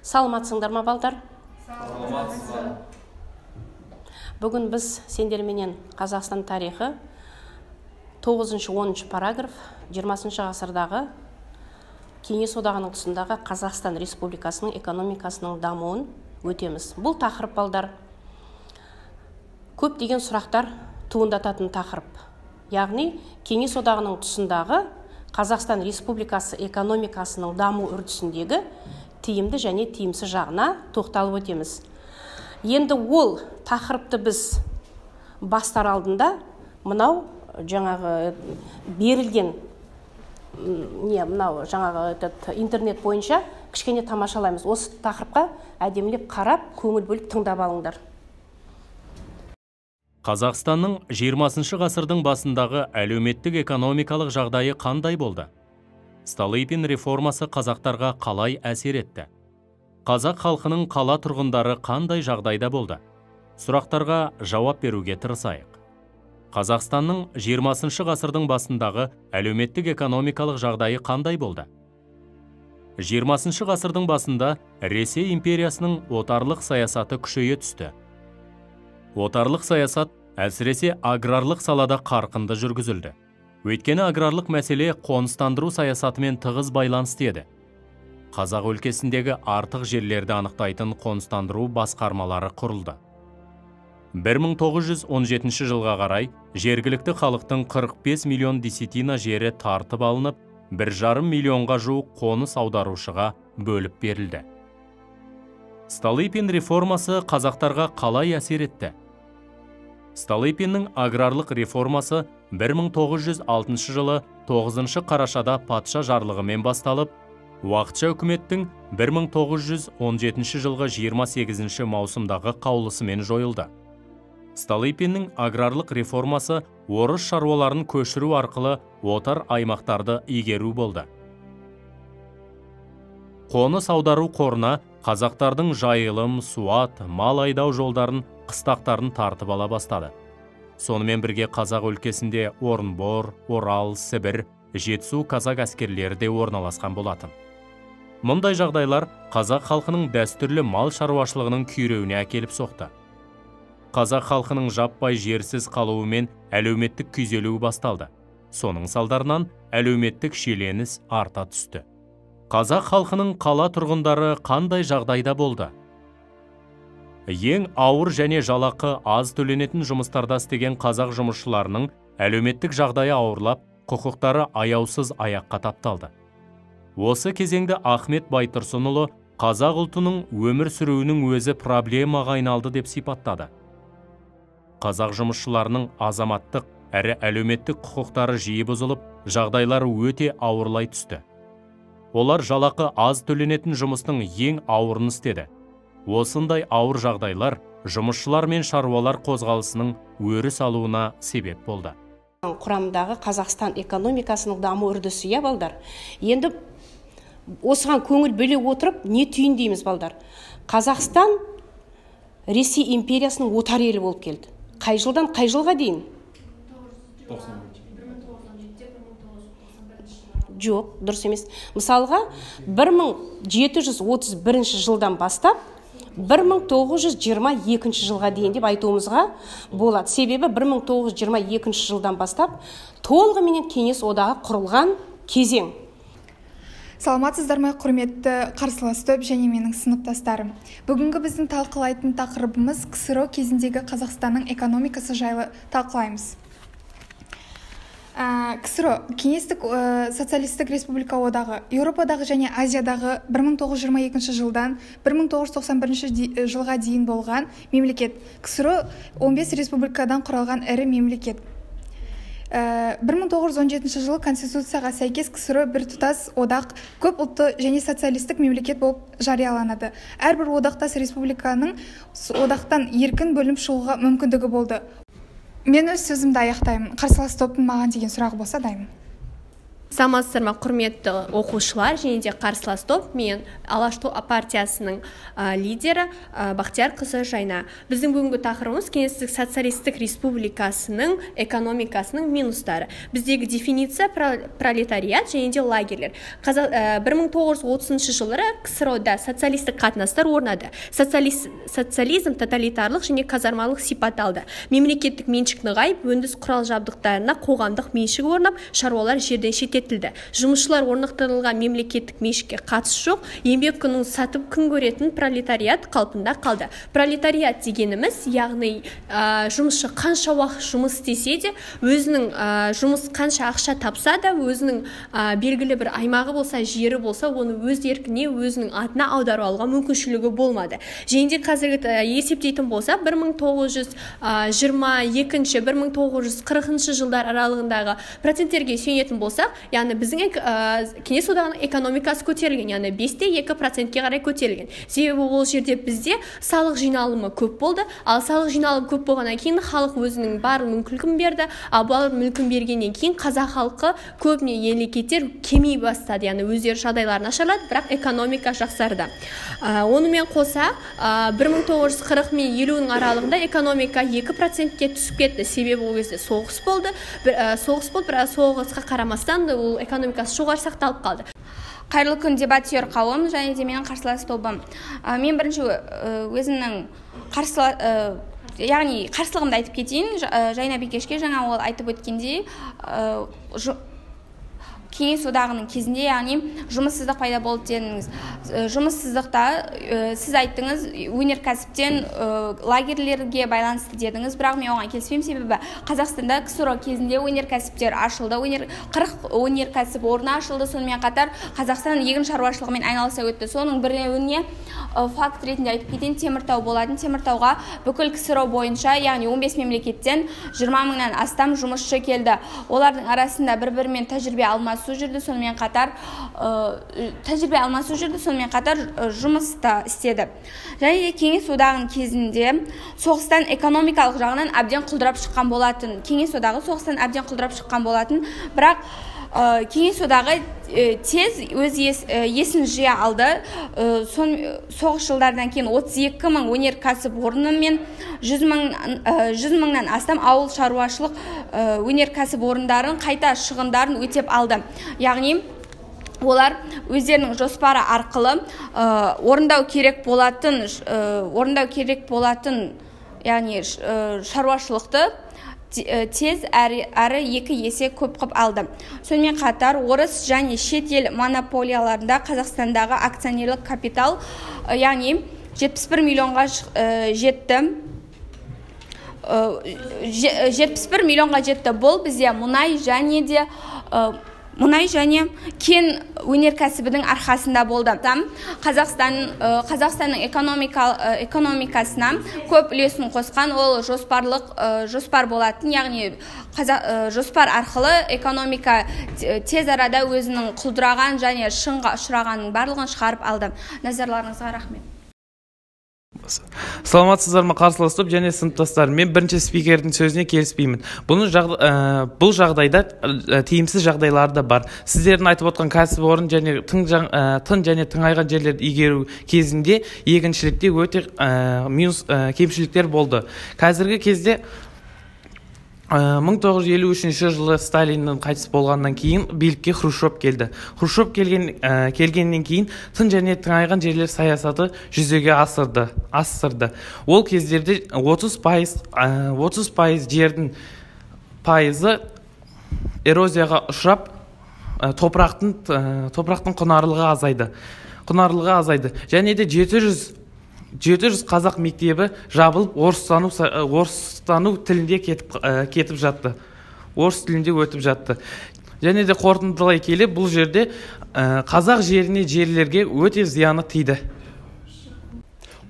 Саламатсыңдар ма, балдар? Саламатсыздар. Бүгін біз сендерменен Қазақстан тарихы 9-10 параграф 20 ғасырдағы Кеңес одағының тұсындағы Қазақстан Республикасының экономикасының дамуын өтеміз. Бұл тақырып, балдар, көптеген сұрақтар туындататын тақырып. Яғни, Кеңес одағының тұсындағы Қазақстан Республикасы экономикасының даму үрдісіндегі тиімді және тиімсіз жағына тоқталып өтеміз. Енді ол тақырыпты біз бастар алдында мынау жаңағы берілген интернет бойынша кішкене тамашалаймыз. Осы тақырыпқа әдемілеп қарап, көңіл бөліп тыңдап алыңдар. Қазақстанның 20 ғасырдың басындағы әлеуметтік-экономикалық жағдайы қандай болды? Столыпин реформасы қазақтарға қалай әсер етті? Қазақ халқының қала тұрғындары қандай жағдайда болды? Сұрақтарға жауап беруге тырысайық. Қазақстанның 20 ғасырдың басындағы әлеуметтік-экономикалық жағдайы қандай болды? 20 ғасырдың басында Ресей империясының отарлық саясаты күшейе түсті. Отарлық саясат әсіресе аграрлық салада қарқынды жүргізілді. Өйткені аграрлық мәселе қоныстандыру саясатымен тығыз байланысты еді. Қазақ өлкесіндегі артық жерлерді анықтайтын қоныстандыру басқармалары құрылды. 1917 жылға қарай жергілікті халықтың 45 миллион десятина жері тартып алынып, 1,5 миллионға жуық қоныс аударушыға бөліп берілді. Столыпин реформасы қазақтарға қалай әсер етті? Столыпиннің аграрлық реформасы 1906 жылы 9 қарашада патша жарлығымен басталып, уақытша үкіметтің 1917 жылғы 28 маусымдағы қаулысымен жойылды. Столыпиннің аграрлық реформасы орыс шаруаларын көшіру арқылы отар аймақтарды игеру болды. Қоныс аудару қорына қазақтардың жайылым, суат, мал айдау жолдарын, қыстақтарын тартып ала бастады. Сонымен бірге қазақ өлкесінде Орынбор, Орал, Сібір, Жетісу казак әскерлері де орналасқан болатын. Мұндай жағдайлар қазақ халқының дәстүрлі мал шаруашылығының күйреуіне әкеліп соқты. Қазақ халқының жаппай жерсіз қалуымен әлеуметтік күйзелуі басталды. Соның салдарынан әлеуметтік шиеленіс арта түсті. Қазақ халқының қала тұрғындары қандай жағдайда болды? Ең ауыр және жалақы аз төленетін жұмыстарда істеген қазақ жұмысшыларының әлеуметтік жағдайы ауырлап, құқықтары аяусыз аяққа тапталды. Осы кезеңді Ахмет Байтұрсынұлы қазақ ұлтының өмір сүруінің өзі проблемаға айналды деп сипаттады. Қазақ жұмысшыларының азаматтық әрі әлеуметтік құқықтары жиі бұзылып, жағдайлары өте ауырлай түсті. Олар жалақы аз төленетін жұмыстың ең ауырын істеді. Осындай ауыр жағдайлар жұмысшылар мен шаруалар қозғалысының өріс алуына себеп болды. Құрамындағы Қазақстан экономикасының даму үрдісі, балдар. Енді осыған көңіл бөле отырып, не түйіндейміз, балдар? Қазақстан Ресей империясының отар елі болып келді. Қай жылдан қай жылға дейін? Жоқ, дұрыс емес. Мысалға, 1731 жылдан бастап 1922 жылға дейін деп айтуымызға болады. Себебі 1922 жылдан бастап толығымен Кеңес одағы құрылған кезең. Саламатсыздар ма, құрметті қарсылас топ және менің сыныптастарым. Бүгінгі біздің талқылайтын тақырыбымыз КСРО кезіндегі Қазақстанның экономикасы жайлы талқылаймыз. КСРО Кеңестік социалистік республика одағы Еуропадағы және Азиядағы 1922 жылдан 1991 жылға дейін болған мемлекет. КСРО 15 республикадан құралған ірі мемлекет. 1917 жылы Конституцияға сәйкес КСРО бір тұтас одақ, көп ұлтты және социалистік мемлекет болып жарияланады. Әрбір одақтас республиканың одақтан еркін бөлініп шығуға мүмкіндігі болды. Мен өз сөзімді аяқтаймын. Қарсылас топтың маған деген сұрағы болса дайын. Саламатсыздар ма, құрметті оқушылар және де қарсылас топ. Мен Алаш партиясының лидері Бақтиярқызы Жайна. Біздің бүгінгі тақырыбымыз Кеңестік социалистік республикасының экономикасының минустары. Біздегі дефиниция пролетариат және де лагерлер. 1930 жылдары КСРО-да социалистік қатынастар орнады. Социализм тоталитарлық және казармалық сипат алды. Мемлекеттік меншік нығайып, өндіріс құрал жабдықтарына қоғамдық меншік орнап, шаруалар жерден шеттетілді. Жұмысшылар орнықтырылған мемлекеттік меншікке қатысы жоқ, еңбек күнін сатып күн көретін пролетариат қалпында қалды. Пролетариат дегеніміз, яғни жұмысшы қанша уақыт жұмыс істесе де, өзінің жұмыс қанша ақша тапса да, өзінің белгілі бір аймағы болса, жері болса, оны өз еркіне, өзінің атына аудару алуға мүмкіншілігі болмады. Және де қазіргі есептейтін болса, 1922-1940 жылдар аралығындағы проценттерге сүйенетін болсақ, яғни біздің Кеңес одағының экономикасы көтерілген, яғни 5-2%-ке қарай көтерілген. Себебі ол жерде бізде салық жиналымы көп болды, ал салық жиналымы көп болғаннан кейін халық өзінің бар мүмкіндігін берді, ал бар мүмкін бергеннен кейін қазақ халқы көбіне мемлекеттер кемей бастады, яғни өздері жағдайлары нашарлады, бірақ экономика жақсарды. Онымен қоса 1940 мен 50-ның аралығында экономика 2%-ке түсіп кетті. Себебі ол кезде соғыс болды, бірақ соғысқа қарамастан ол экономикасы жоғары сақталып қалды. Қайырлы күн, дебатер қауым және де менің қарсылас тобым. Мен бірінші өзімнің қарсылығымды айтып кетейін. Жайна Бикешке жаңа ол айтып өткендей, Кеңес одағының кезінде, яғни жұмыссыздық пайда болды дедіңіз. Жұмыссыздықта сіз айттыңыз, өнеркәсіптен лагерлерге байланысты дедіңіз, бірақ мен оған келіспеймін, себебі Қазақстанда КСРО кезінде өнеркәсіптер ашылды, 40 өнеркәсіп орны ашылды, сонымен қатар Қазақстан егін шаруашылығымен айналыса өтті. Соның біреуіне факт ретінде айтып кетейін, Теміртау болатын. Теміртауға бүкіл КСРО бойынша, яғни 15 мемлекеттен 20 мыңнан астам жұмысшы келді. Олардың арасында бір-бірімен тәжірибе алмасу жүрді, сонымен қатар жұмыс та істеді. Және де Кеңес одағының кезінде соғыстан экономикалық жағынан әбден құлдырап шыққан болатын. Кеңес одағы соғыстан әбден құлдырап шыққан болатын, бірақ Кеңес одағы тез өз есін жия алды. Соғыс жылдардан кейін 32 мың өнеркәсіп орны мен 100 мыңнан астам ауыл шаруашылық өнеркәсіп орындарын қайта шығындарын өтеп алды. Яғни олар өздерінің жоспары арқылы орындау керек болатын яғни шаруашылықты тез әрі 2 есе көп қып алды. Сонымен қатар орыс және шет ел монополияларында Қазақстандағы акционерлік капитал яғни 71 миллионға жетті. 71 миллионға жетті. Бұл бізде мұнай және кен өнеркәсібінің арқасында болды. Қазақстанның экономикасына көп үлесін қосқан ол жоспар болатын, яғни жоспар арқылы экономика тез арада өзінің құлдыраған және шыңға ұшырағанның барлығын шығарып алды. Назарларыңызға рахмет. Саламатсыздар ма, қарсылас топ және сыныптастар. Мен бірінші спикердің сөзіне келіспеймін. Бұл жағдайда тиімсіз жағдайлары да бар. Сіздердің айтып отқан кәсіпорын және тың және тыңайған жерлерді игеру кезінде егіншілікте өте кемшіліктер болды. Қазіргі кезде 1953 жылы Сталиннің қайтыс болғаннан кейін билікке Хрущев келді. Хрущев келгеннен кейін тың және тыңайған жерлер саясаты жүзеге асырды. Ол кездерде 30% жердің пайызы эрозияға ұшырап, топырақтың құнарлығы азайды. Және де 700 қазақ мектебі жабылып, орыстану тілінде кетіп жатты. Орыс тілінде өтіп жатты. Және де қорытындылай келе, бұл жерде қазақ жерлерге өте зияны тиді.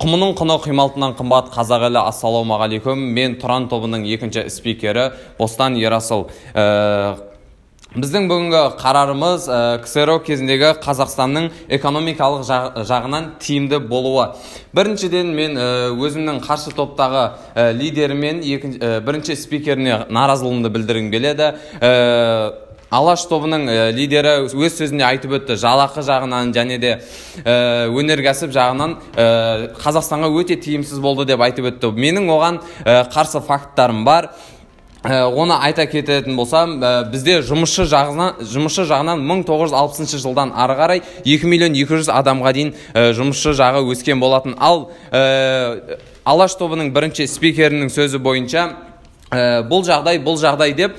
Құмының құны қималтынан қымбат. Қазақ елі, ассалаумағалейкум. Мен Тұран тобының екінші спикері Бостан Ерасыл. Біздің бүгінгі қарарымыз КСРО кезіндегі Қазақстанның экономикалық жағынан тиімді болуы. Біріншіден мен өзімнің қарсы топтағы лидерімен бірінші спикеріне наразылығымды білдіргім келеді. Алаш тобының лидері өз сөзінде айтып өтті, жалақы жағынан және де өнеркәсіп жағынан Қазақстанға өте тиімсіз болды деп айтып өтті. Менің оған қарсы факттарым бар. Оны айта кететін болсам, бізде жұмысшы жағынан 1960 жылдан ары қарай 2.200.000 адамға дейін жұмысшы жағы өскен болатын. Ал Алаш тобының бірінші спикерінің сөзі бойынша бұл жағдай деп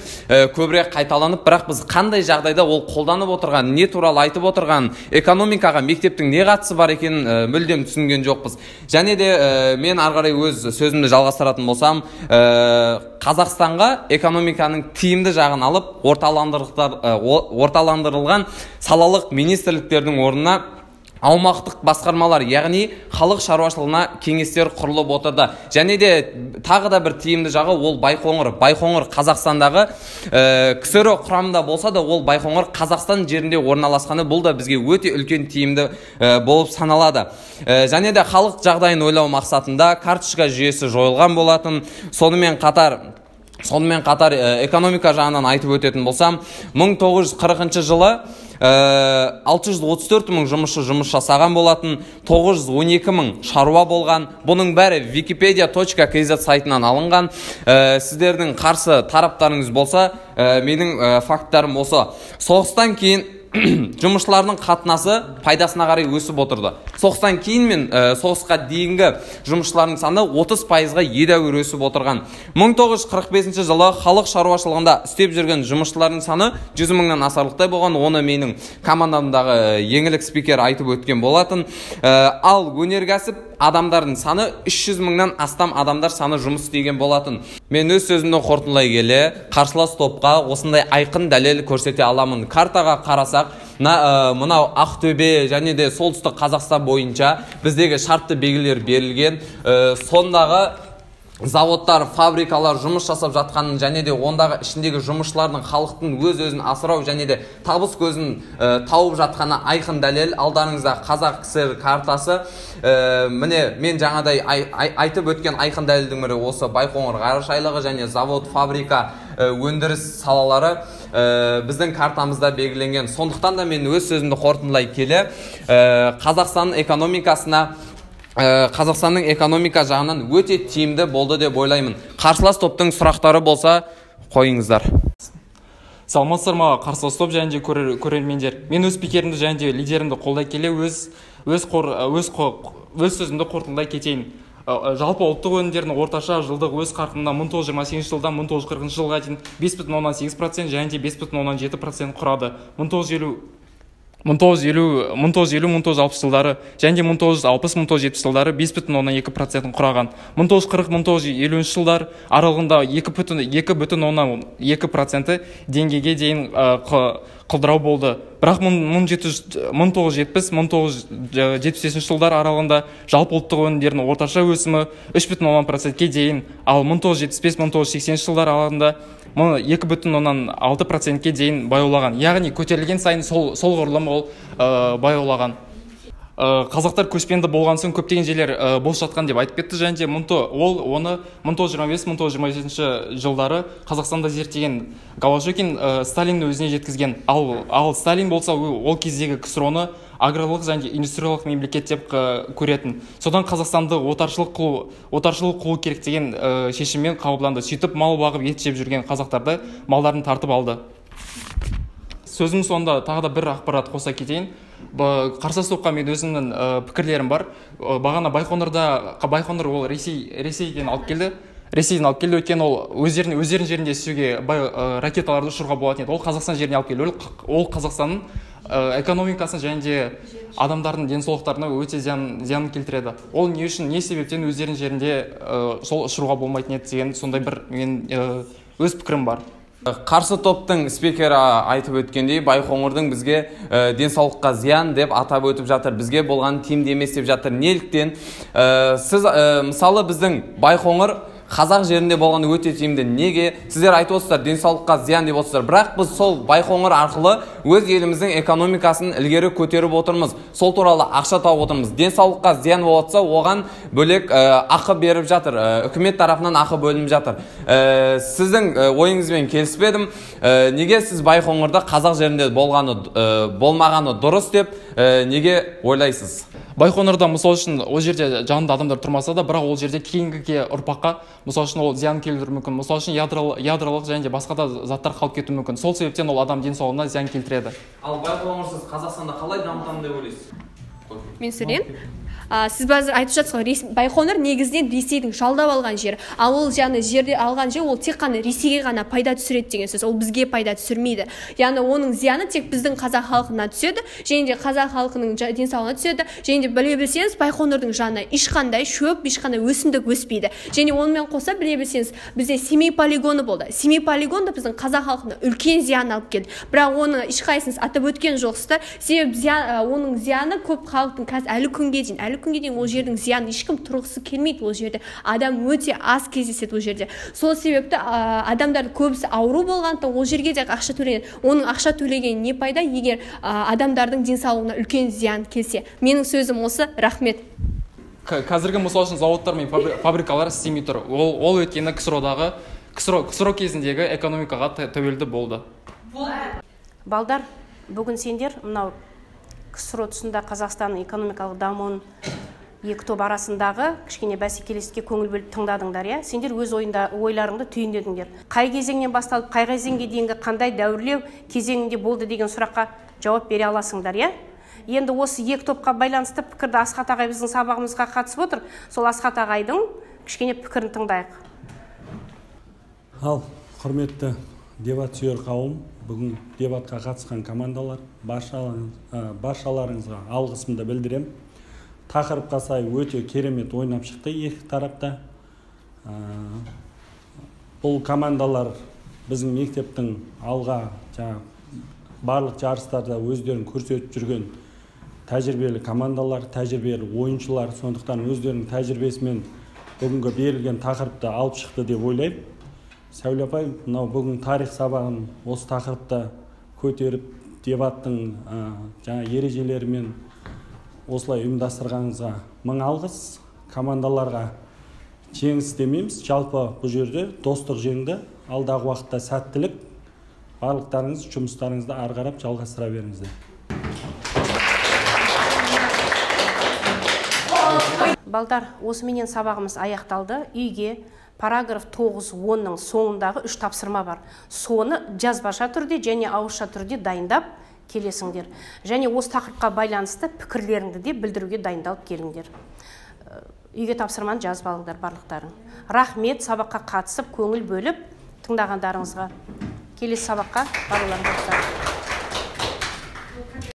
көбірек қайталанып, бірақ біз қандай жағдайда ол қолданып отырған, не туралы айтып отырған, экономикаға мектептің не қатысы бар екенін мүлдем түсінген жоқпыз. Және де мен ары қарай өз сөзімді жалғастыратын болсам, Қазақстанға экономиканың тиімді жағын алып, орталандырылған салалық министрліктердің орнына аумақтық басқармалар, яғни халық шаруашылығына кеңестер құрылып отырды. Және де тағы да бір тиімді жағы ол Байқоңыр. Байқоңыр Қазақстандағы КСРО құрамында болса да, ол Байқоңыр Қазақстан жерінде орналасқаны, бұл да бізге өте үлкен тиімді болып саналады. Және де халық жағдайын ойлау мақсатында карточка жүйесі жойылған болатын. Сонымен қатар экономика жағынан айтып өтетін болсам, 1940 жылы 634.000 жұмысшы жұмыс жасаған болатын, 912.000 шаруа болған. Бұның бәрі wikipedia.kz сайтынан алынған. Сіздердің қарсы тараптарыңыз болса, менің факттарым осы. Соғыстан кейін жұмысшылардың қатынасы пайдасына қарай өсіп отырды. Соғыстан кейін мен соғысқа дейінгі жұмысшылардың саны 30%-ға едәуір өсіп отырған. 1945 жылы халық шаруашылығында істеп жүрген жұмысшылардың саны 100.000-нан асарлықтай болған. Оны менің командамдағы еңлік спикер айтып өткен болатын. Ал өнеркәсіп адамдардың саны 300.000-нан астам адамдар саны жұмыс істеген болатын. Мен өз сөзімді қорытындылай келе, қарсылас топқа осындай айқын дәлел көрсете аламын. Картаға қарасақ, мынау Ақтөбе және де солтүстік Қазақстан бойынша біздегі шартты белгілер берілген. Сондағы заводтар, фабрикалар жұмыс жасап жатқанын және де ондағы ішіндегі жұмысшылардың халықтың өз-өзін асырау және де табыс көзін тауып жатқаны айқын дәлел. Алдарыңызда Қазақ КСР картасы. Міне мен жаңадай айтып өткен айқын дәлелдің бірі осы Байқоңыр ғарыш айлағы және завод, фабрика, өндіріс салалары біздің картамызда белгіленген. Сондықтан да мен өз сөзімді қорытындылай келе, Қазақстанның экономика жағынан өте тиімді болды деп ойлаймын. Қарсылас топтың сұрақтары болса, қойыңыздар. Саламатсыздар ма, қарсылас топ және де көрермендер. Мен өз спикерімді және де лидерімді қолдай келе өз сөзімді қорытындылай кетейін. Жалпы ұлттық өнімдердің орташа жылдық өз қарқынында 1928 жылдан 1940 жылға дейін 5,8% және де 5,7% құрады. 1950-1960 жылдары және де 1960-1970 жылдары 5,2% құраған. 1940-1950 жылдар аралығында 2,2% деңгейге дейін құлдырау болды. Бірақ 1970-1975 жылдар аралығында жалпы ұлттық өнімдердің орташа өсімі 3,10%-ке дейін, ал 1975-1980 жылдар аралығында 2,6%-ке дейін баяулаған. Яғни көтерілген сайын сол ғұрлым ол баяулаған. Қазақтар көшпенді болған соң көптеген жерлер бос жатқан деп айтып кетті, және де оны 1925-1927 жылдары Қазақстанда зерттеген Голощекин Сталиннің өзіне жеткізген. Ал Сталин болса ол кездегі КСРО-ны аграрлық және индустриялық мемлекет деп көретін. Содан Қазақстанды отаршылық қылу керек деген шешіммен қабылданды. Сөйтіп мал бағып ет жеп жүрген қазақтарды малдарын тартып алды. Сөзім соңында тағы да бір ақпарат қоса кетейін. Қарсылас топқа мен өзімнің пікірлерім бар. Бағана Байқоңыр ол Ресейден алып келді. Өткен ол өздерінің жерінде істеуге ракеталарды ұшыруға болатын еді. Ол Қазақстан жеріне алып келді. Ол Қазақстанның экономикасын және де адамдардың денсаулықтарына өте зиянын келтіреді. Ол не үшін, не себептен өздерінің жерінде сол ұшыруға болмайтын еді деген сондай бір мен өз пікірім бар. Қарсы топтың спикері айтып өткендей, Байқоңырдың бізге денсаулыққа зиян деп атап өтіп жатыр. Бізге болған тиімді емес деп жатыр. Неліктен? Сіз мысалы біздің Байқоңыр қазақ жерінде болғаны өте тиімді. Неге? Сіздер айтып отырсыздар, денсаулыққа зиян деп отырсыздар. Бірақ біз сол Байқоңыр арқылы өз еліміздің экономикасын ілгері көтеріп отырмыз. Сол туралы ақша тауып отырмыз. Денсаулыққа зиян болса, оған бөлек ақы беріп жатыр. Үкімет тарапынан ақы бөлініп жатыр. Сіздің ойыңызбен келіспедім. Неге сіз Байқоңырда қазақ жерінде болмағаны дұрыс деп неге ойлайсыз? Байқоңырда мысал үшін ол жерде жанында адамдар тұрмаса да, бірақ ол жерде кейінгі ұрпаққа мысал үшін ол зиян келтіруі мүмкін. Мысал үшін ядролық және де басқа да заттар қалып кетуі мүмкін. Сол себептен ол адам денсаулығына зиян келтіреді. Ал Байқоңырсыз Қазақстанда қалай дамытамын деп ойлайсыз? Мен сөйлейін. Сіз бәзір айтып жатсыз ғой, Байқоңыр негізінен Ресейдің жалдап алған жері. Ал ол жерде алған жер, ол тек қана Ресейге ғана пайда түсіреді деген сөз. Ол бізге пайда түсірмейді. Яғни оның зияны тек біздің қазақ халқына түседі, және де қазақ халқының денсаулығына түседі. Және де біле білсеңіз, Байқоңырдың жанына ешқандай шөп, ешқандай өсімдік өспейді. Және онымен қоса біле білсеңіз, бізде Семей полигоны болды. Семей полигоны біздің қазақ халқына үлкен зиян алып келді. Бірақ оны ешқайсыңыз атап өткен жоқсыздар. Себебі оның зияны көп халықтың әлі күнге дейін ол жердің зияны ешкім тұрғысы келмейді. Ол жерде адам өте аз кездеседі ол жерде. Сол себепті адамдар көбісі ауру болғандықтан ол жерге де ақша төленеді. Оның ақша төлеген не пайда, егер адамдардың денсаулығына үлкен зиян келсе? Менің сөзім осы. Рахмет. Қазіргі мысал үшін зауыттар мен фабрикалар істемей тұр. Ол өткені КСРО кезіндегі экономикаға тәуелді болды. Балдар, бүгін сендер мынау КСРО тұсында Қазақстанның экономикалық дамуын екі топ арасындағы кішкене бәсекелестікке көңіл бөліп тыңдадыңдар, иә? Сендер өз ойларыңды түйіндедіңдер. Қай кезеңнен басталып, қай кезеңге дейінгі қандай дәуірлеу кезеңінде болды деген сұраққа жауап бере аласыңдар, иә? Енді осы екі топқа байланысты пікірді Асхат ағай біздің сабағымызға қатысып отыр. Сол Асхат ағайдың кішкене пікірін тыңдайық. Ал, құрметті дебат сүйер қауым, бүгін дебатқа қатысқан командалар, баршаларыңызға алғысымды білдірем. Тақырыпқа сай өте керемет ойнап шықты екі тарапта. Бұл командалар біздің мектептің алға барлық жарыстарда өздерін көрсетіп жүрген тәжірибелі командалар, тәжірибелі ойыншылар, сондықтан өздерінің тәжірибесімен бүгінгі берілген тақырыпты алып шықты деп ойлаймын. Сәуле апай, мынау бүгін тарих сабағын осы тақырыпта көтеріп, дебаттың ережелерімен осылай ұйымдастырғаныңызға мың алғыс. Командаларға жеңіс демейміз, жалпы бұл жерде достық жеңді. Алдағы уақытта сәттілік. Барлықтарыңыз жұмыстарыңызды ары қарап жалғастыра беріңіздер. Балдар, осыменен сабағымыз аяқталды. Үйге параграф 9-10-ның соңындағы 3 тапсырма бар. Соны жазбаша түрде және ауызша түрде дайындап келесіңдер. Және осы тақырыпқа байланысты пікірлеріңді де білдіруге дайындалып келіңдер. Үйге тапсырманы жазып алыңдар барлықтарың. Рахмет, сабаққа қатысып, көңіл бөліп тыңдағандарыңызға. Келесі сабаққа баруларыңызға.